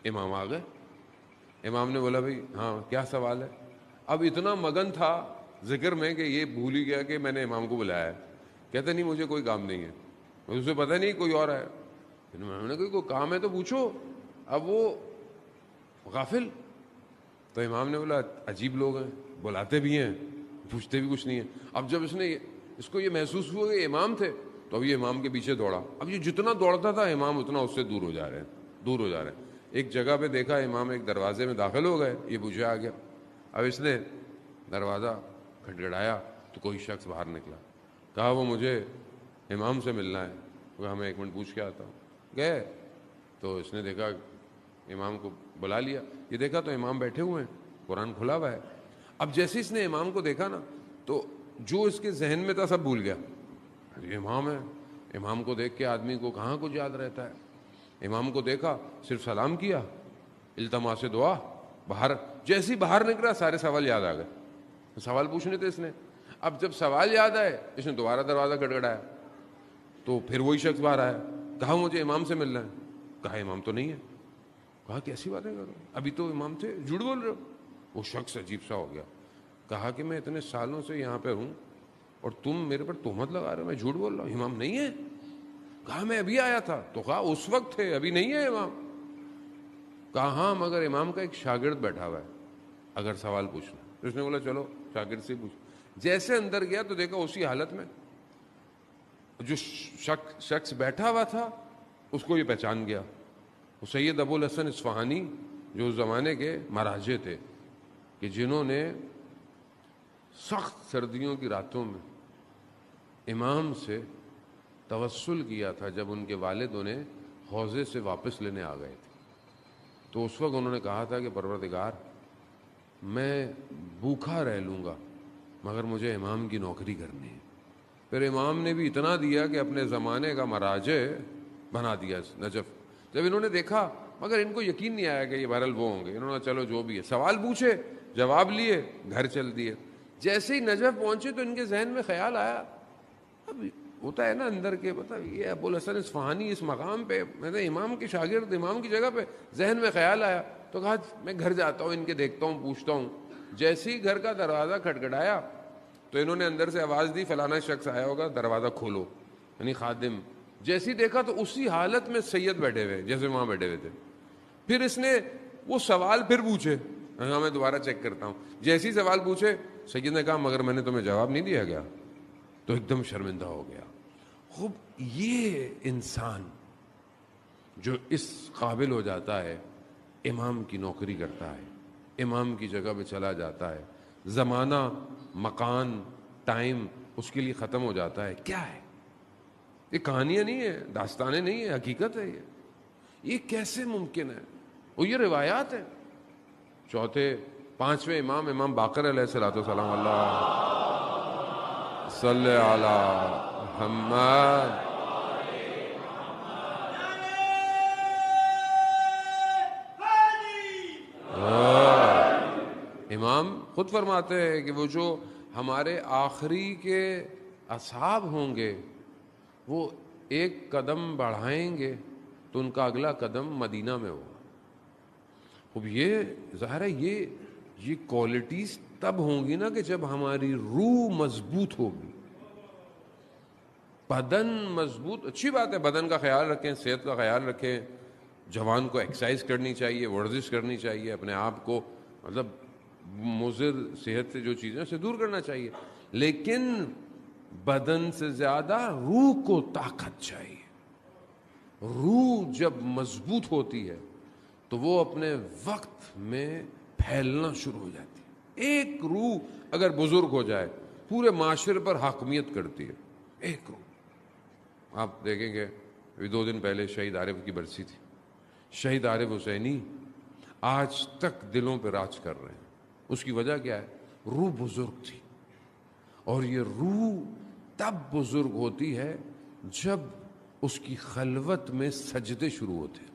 امام آ گئے. امام نے بولا بھائی ہاں کیا سوال ہے. اب اتنا مگن تھا ذکر میں کہ یہ بھول ہی گیا کہ میں نے امام کو بلایا ہے. کہتا نہیں مجھے کوئی کام نہیں ہے. اسے پتہ نہیں کوئی اور ہے. میں نے کہا کوئی کام ہے تو پوچھو. اب وہ غافل. تو امام نے بولا عجیب لوگ ہیں, بلاتے بھی ہیں پوچھتے بھی کچھ نہیں ہیں. اب جب اس کو یہ محسوس ہوا کہ امام تھے تو اب یہ امام کے پیچھے دوڑا. اب یہ جتنا دوڑتا تھا امام اتنا اس سے دور ہو جا رہے ہیں. ایک جگہ پہ دیکھا امام ایک دروازے میں داخل ہو گئے, یہ پیچھے آ گیا. اب اس نے دروازہ کھٹکھٹایا تو کوئی شخص باہر نکلا. کہا وہ مجھے امام سے ملنا ہے. وہ ہمیں 1 منٹ پوچھ کے آتا ہوں. گئے تو اس نے دیکھا امام کو بلا لیا. یہ دیکھا تو امام بیٹھے ہوئے ہیں, قرآن کھلا ہوا ہے. اب جیسے اس نے امام کو دیکھا نا تو جو اس کے ذہن میں تھا سب بھول گیا. یہ امام ہے. امام کو دیکھ کے آدمی کو کہاں کچھ یاد رہتا ہے. امام کو دیکھا, صرف سلام کیا, التماس دعا, باہر. جیسے ہی باہر نکلا سارے سوال یاد آ گئے. سوال پوچھنے تھے اس نے. اب جب سوال یاد آئے اس نے دوبارہ دروازہ کھٹکھٹایا تو پھر وہی شخص باہر آیا. کہا مجھے امام سے ملنا ہے. کہا امام تو نہیں ہے. کہا کیسی باتیں کر رہے ہو, ابھی تو امام تھے, جھوٹ بول رہے ہو. وہ شخص عجیب سا ہو گیا. کہا کہ میں اتنے سالوں سے یہاں پہ ہوں اور تم میرے پر تہمت لگا رہے ہو, میں جھوٹ بول رہا ہوں, امام نہیں ہے. کہا میں ابھی آیا تھا. تو کہا اس وقت تھے, ابھی نہیں ہے امام. کہا ہاں مگر امام کا ایک شاگرد بیٹھا ہوا ہے, اگر سوال پوچھنا. تو اس نے بولا چلو شاگرد سے پوچھ. جیسے اندر گیا تو دیکھا اسی حالت میں جو شخص بیٹھا ہوا تھا اس کو یہ پہچان گیا. وہ سید ابو الحسن اصفہانی جو اس زمانے کے مراجع تھے کہ جنہوں نے سخت سردیوں کی راتوں میں امام سے توسل کیا تھا جب ان کے والد انہیں حوضے سے واپس لینے آ گئے تھے. تو اس وقت انہوں نے کہا تھا کہ پروردگار میں بھوکھا رہ لوں گا مگر مجھے امام کی نوکری کرنی ہے. پھر امام نے بھی اتنا دیا کہ اپنے زمانے کا مراجع بنا دیا نجف. جب انہوں نے دیکھا مگر ان کو یقین نہیں آیا کہ یہ بہرحال وہ ہوں گے. انہوں نے چلو جو بھی ہے, سوال پوچھے, جواب لیے, گھر چل دیے. جیسے ہی نجف پہنچے تو ان کے ذہن میں خیال آیا, اب ہوتا ہے نا اندر کے, پتہ یہ ابو الحسن اصفہانی اس مقام پہ, میں نے امام کے شاگرد, امام کی جگہ پہ. ذہن میں خیال آیا تو کہا میں گھر جاتا ہوں, ان کے دیکھتا ہوں, پوچھتا ہوں. جیسے ہی گھر کا دروازہ کھٹکھٹایا تو انہوں نے اندر سے آواز دی فلانا شخص آیا ہوگا, دروازہ کھولو, یعنی خادم. جیسے ہی دیکھا تو اسی حالت میں سید بیٹھے ہوئے جیسے وہاں بیٹھے ہوئے تھے. پھر اس نے وہ سوال پھر پوچھے. ہاں میں دوبارہ چیک کرتا ہوں. جیسے ہی سوال پوچھے سید نے کہا مگر میں نے تمہیں جواب نہیں دیا گیا. تو ایک دم شرمندہ ہو گیا. خوب یہ انسان جو اس قابل ہو جاتا ہے, امام کی نوکری کرتا ہے, امام کی جگہ پہ چلا جاتا ہے, زمانہ, مکان, ٹائم اس کے لیے ختم ہو جاتا ہے. کیا ہے یہ؟ کہانیاں نہیں ہے, داستانیں نہیں ہے, حقیقت ہے. یہ کیسے ممکن ہے؟ وہ یہ روایات ہیں. پانچویں امام باقر علیہ الصلوۃ والسلام, اللہ صلی علی محمد. امام خود فرماتے ہیں کہ وہ جو ہمارے آخری کے اصحاب ہوں گے وہ ایک قدم بڑھائیں گے تو ان کا اگلا قدم مدینہ میں ہوگا. اب یہ ظاہر ہے یہ کوالٹیز تب ہوں گی نا کہ جب ہماری روح مضبوط ہوگی, بدن مضبوط. اچھی بات ہے, بدن کا خیال رکھیں, صحت کا خیال رکھیں. جوان کو ایکسرسائز کرنی چاہیے, ورزش کرنی چاہیے, اپنے آپ کو مطلب مضر صحت سے جو چیزیں اسے دور کرنا چاہیے. لیکن بدن سے زیادہ روح کو طاقت چاہیے. روح جب مضبوط ہوتی ہے تو وہ اپنے وقت میں پھیلنا شروع ہو جاتی ہے. ایک روح اگر بزرگ ہو جائے پورے معاشرے پر حاکمیت کرتی ہے. ایک روح. آپ دیکھیں گے ابھی 2 دن پہلے شہید عارف کی برسی تھی. شہید عارف حسینی آج تک دلوں پہ راج کر رہے ہیں. اس کی وجہ کیا ہے؟ روح بزرگ تھی. اور یہ روح تب بزرگ ہوتی ہے جب اس کی خلوت میں سجدے شروع ہوتے ہیں,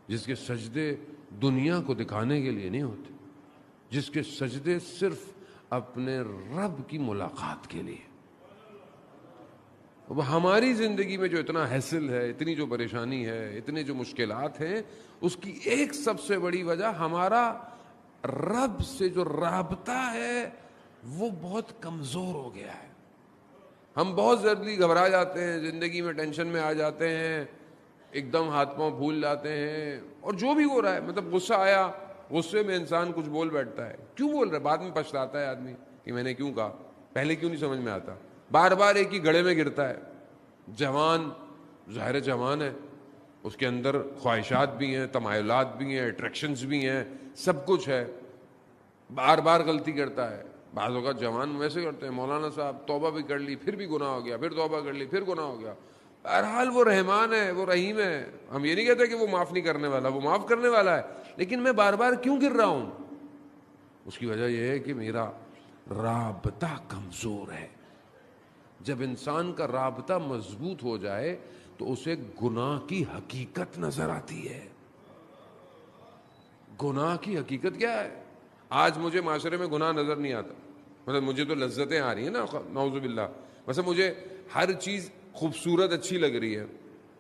جس کے سجدے دنیا کو دکھانے کے لیے نہیں ہوتے, جس کے سجدے صرف اپنے رب کی ملاقات کے لیے. اب ہماری زندگی میں جو اتنا حیصل ہے، اتنی جو پریشانی ہے، اتنے جو مشکلات ہیں، اس کی ایک سب سے بڑی وجہ ہمارا رب سے جو رابطہ ہے وہ بہت کمزور ہو گیا ہے. ہم بہت جلدی گھبرا جاتے ہیں، زندگی میں ٹینشن میں آ جاتے ہیں، ایک دم ہاتھ پاؤں پھول جاتے ہیں، اور جو بھی ہو رہا ہے، مطلب غصہ آیا، غصے میں انسان کچھ بول بیٹھتا ہے. کیوں بول رہا ہے؟ بعد میں پچھتاتا ہے آدمی کہ میں نے کیوں کہا، پہلے کیوں نہیں سمجھ میں آتا. بار بار ایک ہی گڑھے میں گرتا ہے. جوان، ظاہر جوان ہے، اس کے اندر خواہشات بھی ہیں، تمایلات بھی ہیں، اٹریکشنز بھی ہیں، سب کچھ ہے، بار بار غلطی کرتا ہے. بعض اوقات جوان ویسے کرتے ہیں، مولانا صاحب توبہ بھی کر لی، پھر بھی گناہ ہو گیا، پھر توبہ کر لی، پھر گناہ ہو گیا. بہرحال وہ رحمان ہے، وہ رحیم ہے. ہم یہ نہیں کہتے کہ وہ معاف نہیں کرنے والا، وہ معاف کرنے والا ہے. لیکن میں بار بار کیوں گر رہا ہوں؟ اس کی وجہ یہ ہے کہ میرا رابطہ کمزور ہے. جب انسان کا رابطہ مضبوط ہو جائے تو اسے گناہ کی حقیقت نظر آتی ہے. گناہ کی حقیقت کیا ہے؟ آج مجھے معاشرے میں گناہ نظر نہیں آتا. مطلب مجھے تو لذتیں آ رہی ہیں نا، نعوذ باللہ. ویسے مجھے ہر چیز خوبصورت اچھی لگ رہی ہے،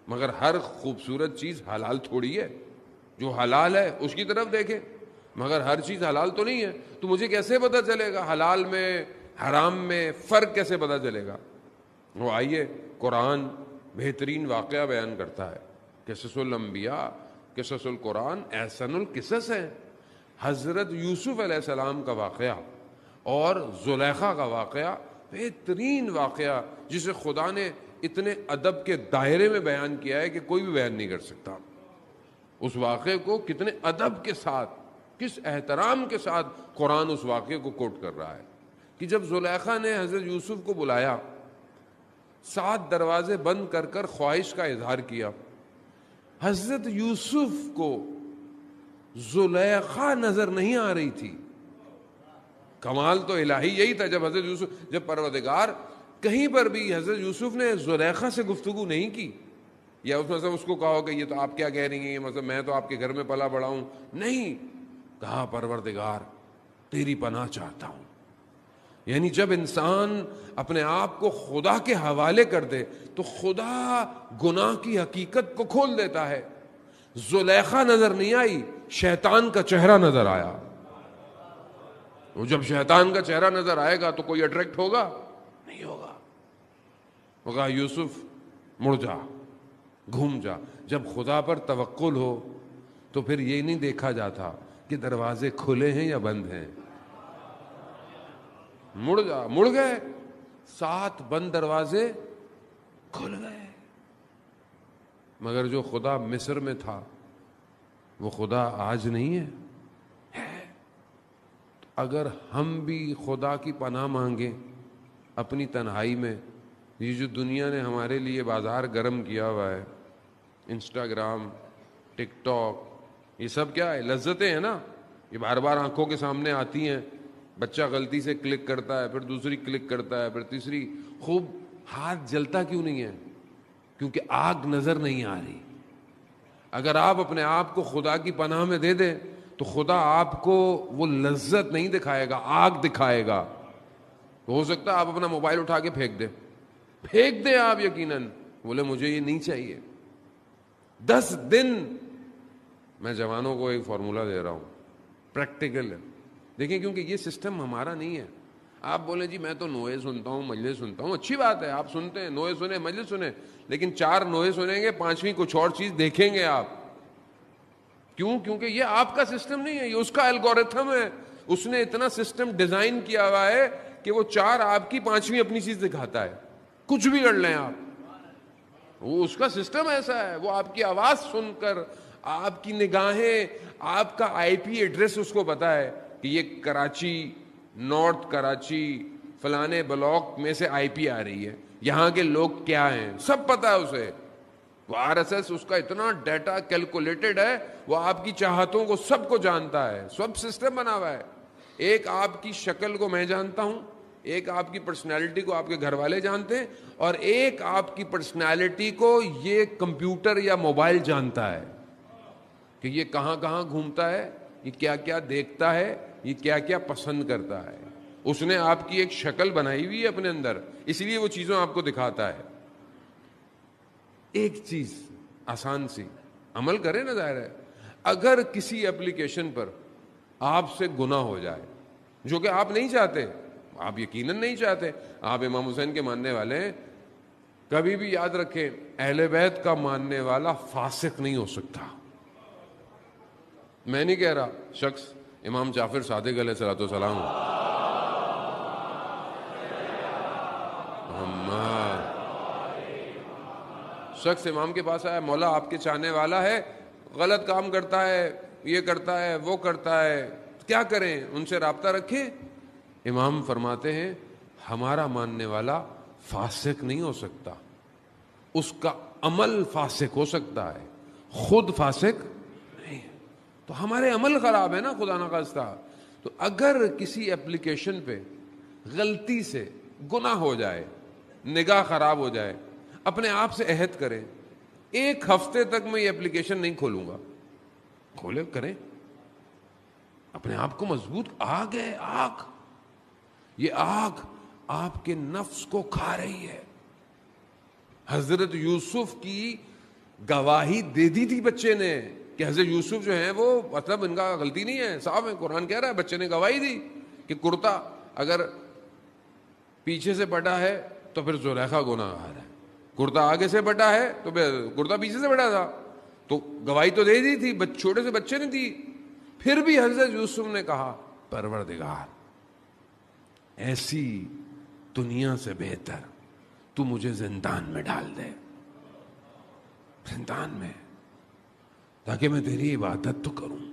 مگر ہر خوبصورت چیز حلال تھوڑی ہے. جو حلال ہے اس کی طرف دیکھیں، مگر ہر چیز حلال تو نہیں ہے. تو مجھے کیسے پتہ چلے گا حلال میں حرام میں فرق کیسے پتہ چلے گا؟ وہ آئیے، قرآن بہترین واقعہ بیان کرتا ہے. قصص الانبیاء، قصص القرآن احسن القصص ہے. حضرت یوسف علیہ السلام کا واقعہ اور زلیخا کا واقعہ بہترین واقعہ، جسے خدا نے اتنے ادب کے دائرے میں بیان کیا ہے کہ کوئی بھی بیان نہیں کر سکتا. اس واقعے کو کتنے ادب کے ساتھ، کس احترام کے ساتھ قرآن اس واقعے کو کوٹ کر رہا ہے کہ جب زلیخا نے حضرت یوسف کو بلایا، 7 دروازے بند کر کر خواہش کا اظہار کیا. حضرت یوسف کو زلیخا نظر نہیں آ رہی تھی. کمال تو الہی یہی تھا، جب پروردگار کہیں پر بھی حضرت یوسف نے زلیخا سے گفتگو نہیں کی، یا اس کو کہا کہ یہ تو آپ کیا کہہ رہی ہیں، مطلب میں تو آپ کے گھر میں پلا بڑا ہوں. نہیں، کہا پروردگار تیری پناہ چاہتا ہوں. یعنی جب انسان اپنے آپ کو خدا کے حوالے کر دے تو خدا گناہ کی حقیقت کو کھول دیتا ہے. زلیخا نظر نہیں آئی، شیطان کا چہرہ نظر آیا. وہ جب شیطان کا چہرہ نظر آئے گا تو کوئی اٹریکٹ ہوگا؟ نہیں ہوگا. وہ کہا یوسف مڑ جا، گھوم جا. جب خدا پر توکل ہو تو پھر یہ نہیں دیکھا جاتا کہ دروازے کھلے ہیں یا بند ہیں. مڑ جا، مڑ گئے، 7 بند دروازے کھل گئے. مگر جو خدا مصر میں تھا وہ خدا آج نہیں ہے. اگر ہم بھی خدا کی پناہ مانگیں اپنی تنہائی میں، یہ جو دنیا نے ہمارے لیے بازار گرم کیا ہوا ہے، انسٹاگرام، ٹک ٹاک، یہ سب کیا ہے؟ لذتیں ہیں نا. یہ بار بار آنکھوں کے سامنے آتی ہیں. بچہ غلطی سے کلک کرتا ہے، پھر دوسری کلک کرتا ہے، پھر تیسری. خوب ہاتھ جلتا کیوں نہیں ہے؟ کیونکہ آگ نظر نہیں آ رہی. اگر آپ اپنے آپ کو خدا کی پناہ میں دے دیں تو خدا آپ کو وہ لذت نہیں دکھائے گا، آگ دکھائے گا. ہو سکتا ہے آپ اپنا موبائل اٹھا کے پھینک دیں آپ یقیناً، بولے مجھے یہ نہیں چاہیے. 10 دن میں جوانوں کو ایک فارمولا دے رہا ہوں، پریکٹیکل ہے. دیکھیں، کیونکہ یہ سسٹم ہمارا نہیں ہے. آپ بولیں جی میں تو نوئے سنتا ہوں، مجلس سنتا ہوں، اچھی بات ہے، آپ سنتے ہیں، نوئے سنیں، مجلس سنیں، لیکن 4 نوئے سنیں گے، 5ویں کچھ اور چیز دیکھیں گے آپ. کیوں؟ کیونکہ یہ آپ کا سسٹم نہیں ہے، یہ اس کا الگورتھم ہے. اس نے اتنا سسٹم ڈیزائن کیا ہوا ہے کہ وہ 4 آپ کی، 5ویں اپنی چیز دکھاتا ہے. کچھ بھی کر لیں آپ، وہ اس کا سسٹم ایسا ہے. وہ آپ کی آواز سن کر، آپ کی نگاہیں، آپ کا IP ایڈریس اس کو پتا ہے کہ یہ کراچی، نارتھ کراچی فلانے بلاک میں سے IP آ رہی ہے، یہاں کے لوگ کیا ہیں، سب پتا ہے اسے. وہ RSS اس کا اتنا ڈیٹا کیلکولیٹڈ ہے، وہ آپ کی چاہتوں کو سب کو جانتا ہے. سب سسٹم بنا ہوا ہے. ایک آپ کی شکل کو میں جانتا ہوں، ایک آپ کی پرسنالٹی کو آپ کے گھر والے جانتے ہیں، اور ایک آپ کی پرسنالٹی کو یہ کمپیوٹر یا موبائل جانتا ہے کہ یہ کہاں کہاں گھومتا ہے، یہ کیا کیا دیکھتا ہے، یہ کیا کیا پسند کرتا ہے. اس نے آپ کی ایک شکل بنائی ہوئی ہے اپنے اندر، اس لیے وہ چیزوں آپ کو دکھاتا ہے. ایک چیز آسان سی عمل کریں نا، ظاہر ہے اگر کسی اپلیکیشن پر آپ سے گناہ ہو جائے جو کہ آپ نہیں چاہتے، آپ یقیناً نہیں چاہتے، آپ امام حسین کے ماننے والے ہیں، کبھی بھی یاد رکھیں اہل بیت کا ماننے والا فاسق نہیں ہو سکتا. میں نہیں کہہ رہا شخص امام جعفر صادق علیہ الصلوۃ والسلام شخص امام کے پاس آیا، مولا آپ کے چاہنے والا ہے، غلط کام کرتا ہے، یہ کرتا ہے، وہ کرتا ہے، کیا کریں؟ ان سے رابطہ رکھیں. امام فرماتے ہیں ہمارا ماننے والا فاسق نہیں ہو سکتا، اس کا عمل فاسق ہو سکتا ہے، خود فاسق نہیں ہے. تو ہمارے عمل خراب ہے نا خدا نخواستہ. تو اگر کسی اپلیکیشن پہ غلطی سے گناہ ہو جائے، نگاہ خراب ہو جائے، اپنے آپ سے عہد کریں 1 ہفتے تک میں یہ اپلیکیشن نہیں کھولوں گا. کھولے کریں، اپنے آپ کو مضبوط. آگ ہے، آگ، یہ آگ آپ کے نفس کو کھا رہی ہے. حضرت یوسف کی گواہی دے دی تھی بچے نے کہ حضرت یوسف جو ہیں وہ مطلب ان کا غلطی نہیں ہے، صاحب ہے، قرآن کہہ رہا ہے بچے نے گواہی دی کہ کرتا اگر پیچھے سے پٹا ہے تو پھر زلیخا گناہ گار ہے، کرتا آگے سے پٹا ہے تو کرتا پیچھے سے پٹا تھا. تو گواہی تو دے دی تھی، چھوٹے سے بچے نے دی. پھر بھی حضرت یوسف نے کہا پروردگار ایسی دنیا سے بہتر تو مجھے زندان میں ڈال دے، زندان میں، تاکہ میں تیری عبادت تو کروں.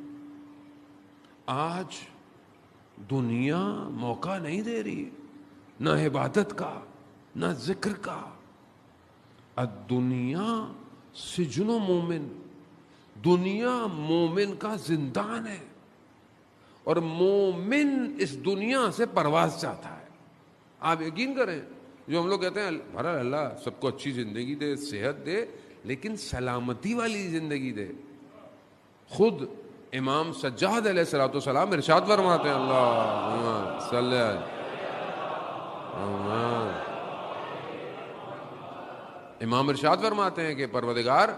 آج دنیا موقع نہیں دے رہی، نہ عبادت کا نہ ذکر کا. الدنیا سجن مومن، دنیا مومن کا زندان ہے، اور مومن اس دنیا سے پرواز چاہتا ہے. آپ یقین کریں جو ہم لوگ کہتے ہیں بہرحال اللہ سب کو اچھی زندگی دے، صحت دے، لیکن سلامتی والی زندگی دے. خود امام سجاد علیہ الصلوۃ والسلام ارشاد فرماتے ہیں، اللہم صلی امام ارشاد فرماتے ہیں کہ پروردگار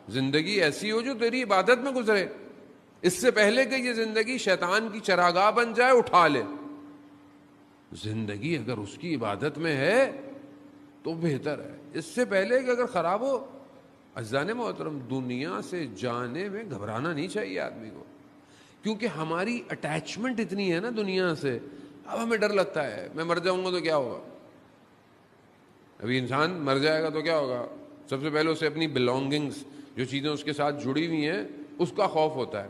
زندگی ایسی ہو جو تیری عبادت میں گزرے، اس سے پہلے کہ یہ زندگی شیطان کی چراگاہ بن جائے اٹھا لے. زندگی اگر اس کی عبادت میں ہے تو بہتر ہے، اس سے پہلے کہ اگر خراب ہو. عزیزان محترم، دنیا سے جانے میں گھبرانا نہیں چاہیے آدمی کو، کیونکہ ہماری اٹیچمنٹ اتنی ہے نا دنیا سے. اب ہمیں ڈر لگتا ہے میں مر جاؤں گا تو کیا ہوگا. ابھی انسان مر جائے گا تو کیا ہوگا؟ سب سے پہلے اسے اپنی بلانگنگز، جو چیزیں اس کے ساتھ جڑی ہوئی ہیں، اس کا خوف ہوتا ہے.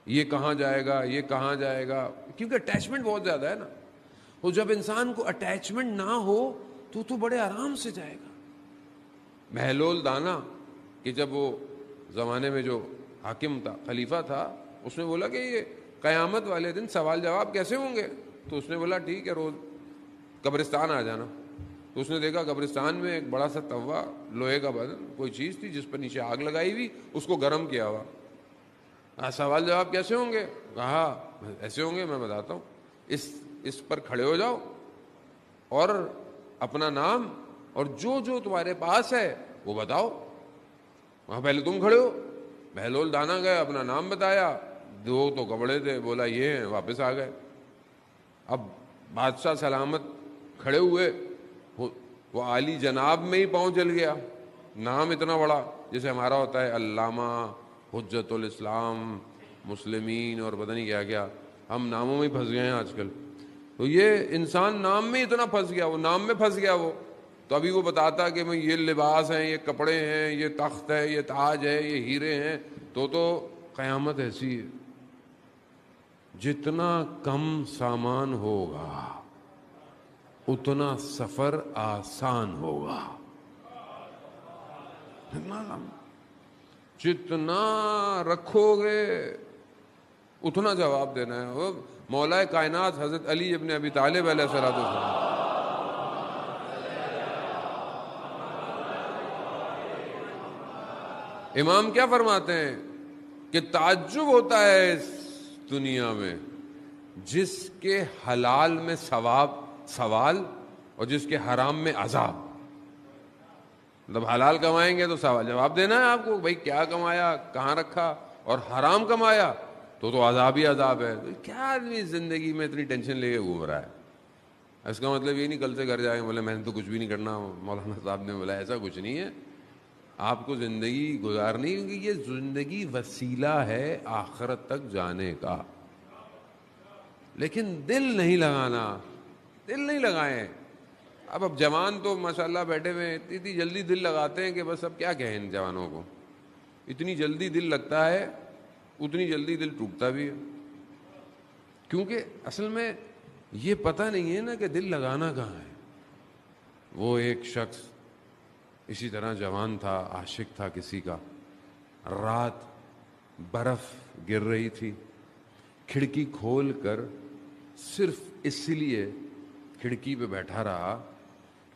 یہ کہاں جائے گا، یہ کہاں جائے گا، کیونکہ اٹیچمنٹ بہت زیادہ ہے نا. اور جب انسان کو اٹیچمنٹ نہ ہو تو بڑے آرام سے جائے گا. بہلول دانا کہ جب وہ زمانے میں جو حاکم تھا، خلیفہ تھا، اس نے بولا کہ یہ قیامت والے دن سوال جواب کیسے ہوں گے؟ تو اس نے بولا ٹھیک ہے، روز قبرستان آ جانا. تو اس نے دیکھا قبرستان میں ایک بڑا سا توا لوہے کا بدن کوئی چیز تھی جس پر نیچے آگ لگائی ہوئی، اس کو گرم کیا ہوا. سوال جواب کیسے ہوں گے؟ کہا ایسے ہوں گے، میں بتاتا ہوں. اس پر کھڑے ہو جاؤ اور اپنا نام اور جو جو تمہارے پاس ہے وہ بتاؤ. وہاں پہلے تم کھڑے ہو. بہلول دانا گئے، اپنا نام بتایا، 2 تو کپڑے تھے، بولا یہ ہیں، واپس آ گئے. اب بادشاہ سلامت کھڑے ہوئے، وہ عالی جناب میں ہی پاؤں چل گیا. نام اتنا بڑا جیسے ہمارا ہوتا ہے علامہ، حجت الاسلام، مسلمین اور پتہ نہیں کیا کیا. ہم ناموں میں ہی پھنس گئے ہیں آج کل. تو یہ انسان نام میں اتنا پھنس گیا، وہ نام میں پھنس گیا. وہ تو ابھی وہ بتاتا کہ میں یہ لباس ہیں، یہ کپڑے ہیں، یہ تخت ہے، یہ تاج ہے، یہ ہیرے ہیں. تو قیامت ایسی ہے، جتنا کم سامان ہوگا اتنا سفر آسان ہوگا. جتنا رکھو گے اتنا جواب دینا ہے. مولا کائنات حضرت علی ابن ابی طالب علیہ السلام امام کیا فرماتے ہیں کہ تعجب ہوتا ہے اس دنیا میں جس کے حلال میں ثواب سوال اور جس کے حرام میں عذاب. مطلب حلال کمائیں گے تو سوال جواب دینا ہے آپ کو، بھائی کیا کمایا، کہاں رکھا، اور حرام کمایا تو عذاب ہی عذاب ہے. تو کیا آدمی زندگی میں اتنی ٹینشن لے کے گھوم رہا ہے؟ اس کا مطلب یہ نہیں کل سے گھر جائیں بولے میں نے تو کچھ بھی نہیں کرنا، مولانا صاحب نے بولا ایسا کچھ نہیں ہے. آپ کو زندگی گزارنی، کیونکہ یہ زندگی وسیلہ ہے آخرت تک جانے کا، لیکن دل نہیں لگانا، دل نہیں لگائیں. اب جوان تو ماشاءاللہ بیٹھے ہوئے ہیں، اتنی جلدی دل لگاتے ہیں کہ بس اب کیا کہیں ان جوانوں کو. اتنی جلدی دل لگتا ہے اتنی جلدی دل ٹوٹتا بھی ہے، کیونکہ اصل میں یہ پتہ نہیں ہے نا کہ دل لگانا کہاں ہے. وہ ایک شخص اسی طرح جوان تھا، عاشق تھا کسی کا. رات برف گر رہی تھی، کھڑکی کھول کر صرف اس لیے کھڑکی پہ بیٹھا رہا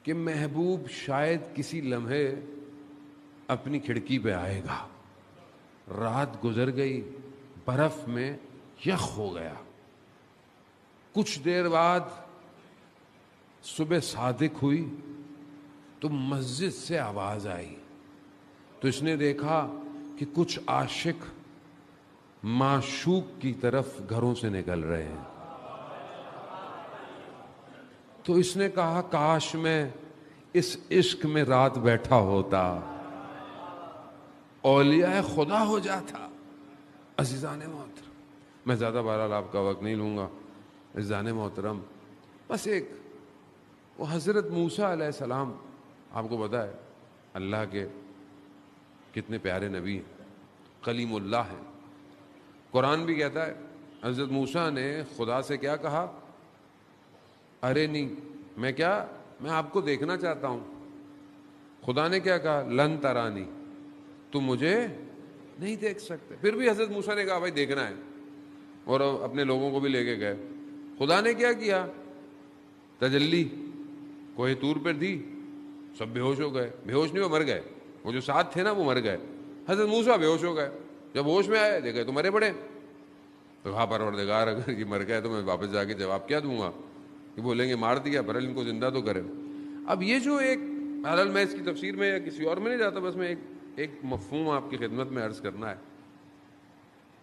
کہ محبوب شاید کسی لمحے اپنی کھڑکی پہ آئے گا. رات گزر گئی، برف میں یخ ہو گیا. کچھ دیر بعد صبح صادق ہوئی تو مسجد سے آواز آئی، تو اس نے دیکھا کہ کچھ عاشق معشوق کی طرف گھروں سے نکل رہے ہیں. تو اس نے کہا کاش میں اس عشق میں رات بیٹھا ہوتا، اولیاء خدا ہو جاتا. عزیزان محترم، میں زیادہ بہرحال آپ کا وقت نہیں لوں گا. عزیزان محترم، بس ایک وہ حضرت موسیٰ علیہ السلام، آپ کو پتہ ہے اللہ کے کتنے پیارے نبی ہیں، کلیم اللہ ہیں. قرآن بھی کہتا ہے حضرت موسیٰ نے خدا سے کیا کہا، ارے نہیں میں آپ کو دیکھنا چاہتا ہوں. خدا نے کیا کہا، لن ترانی، تم مجھے نہیں دیکھ سکتے. پھر بھی حضرت موسیٰ نے کہا بھائی دیکھنا ہے، اور اپنے لوگوں کو بھی لے کے گئے. خدا نے کیا کیا، تجلی کوہ طور پر دی، سب بے ہوش ہو گئے. بے ہوش نہیں، وہ مر گئے. وہ جو ساتھ تھے نا وہ مر گئے. حضرت موسیٰ بے ہوش ہو گئے. جب ہوش میں آئے دیکھے تو مرے پڑے. تو کہا پروردگار اگر یہ مر گئے تو میں واپس جا کے جواب کیا دوں گا؟ کہ بولیں گے مار دیا، پر ان کو زندہ تو کرے. اب یہ جو ایک بہرحال میں اس کی تفسیر میں یا کسی اور میں نہیں جاتا، بس میں ایک مفہوم آپ کی خدمت میں عرض کرنا ہے.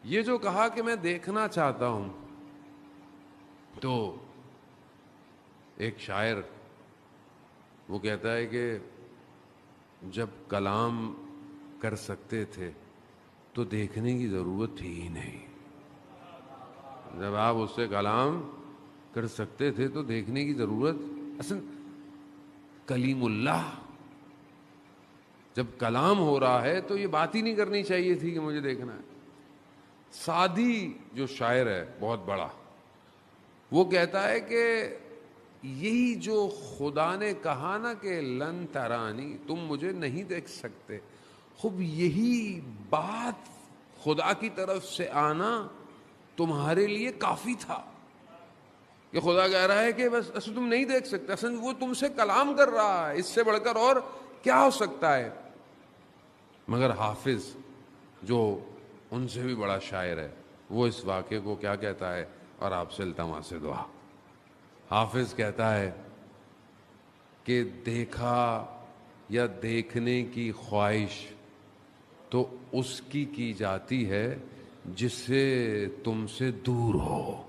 یہ جو کہا کہ میں دیکھنا چاہتا ہوں، تو ایک شاعر وہ کہتا ہے کہ جب کلام کر سکتے تھے تو دیکھنے کی ضرورت تھی ہی نہیں. جب آپ اس سے کلام کر سکتے تھے تو دیکھنے کی ضرورت، اصل کلیم اللہ جب کلام ہو رہا ہے تو یہ بات ہی نہیں کرنی چاہیے تھی کہ مجھے دیکھنا ہے. سعدی جو شاعر ہے بہت بڑا، وہ کہتا ہے کہ یہی جو خدا نے کہا نا کہ لن ترانی، تم مجھے نہیں دیکھ سکتے، خوب یہی بات خدا کی طرف سے آنا تمہارے لیے کافی تھا. کہ خدا کہہ رہا ہے کہ بس اصل تم نہیں دیکھ سکتے، اصل وہ تم سے کلام کر رہا ہے، اس سے بڑھ کر اور کیا ہو سکتا ہے. مگر حافظ جو ان سے بھی بڑا شاعر ہے، وہ اس واقعے کو کیا کہتا ہے، اور آپ سے التماس دعا. حافظ کہتا ہے کہ دیکھا یا دیکھنے کی خواہش تو اس کی جاتی ہے جس سے تم سے دور ہو.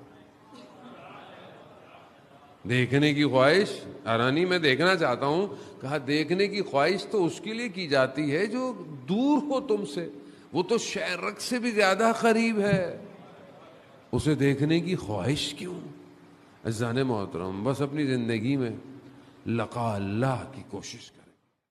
دیکھنے کی خواہش، ارانی میں دیکھنا چاہتا ہوں، کہا دیکھنے کی خواہش تو اس کے لیے کی جاتی ہے جو دور ہو تم سے. وہ تو شہرک سے بھی زیادہ قریب ہے، اسے دیکھنے کی خواہش کیوں؟ عزیزان محترم، بس اپنی زندگی میں لقاء اللہ کی کوشش کر.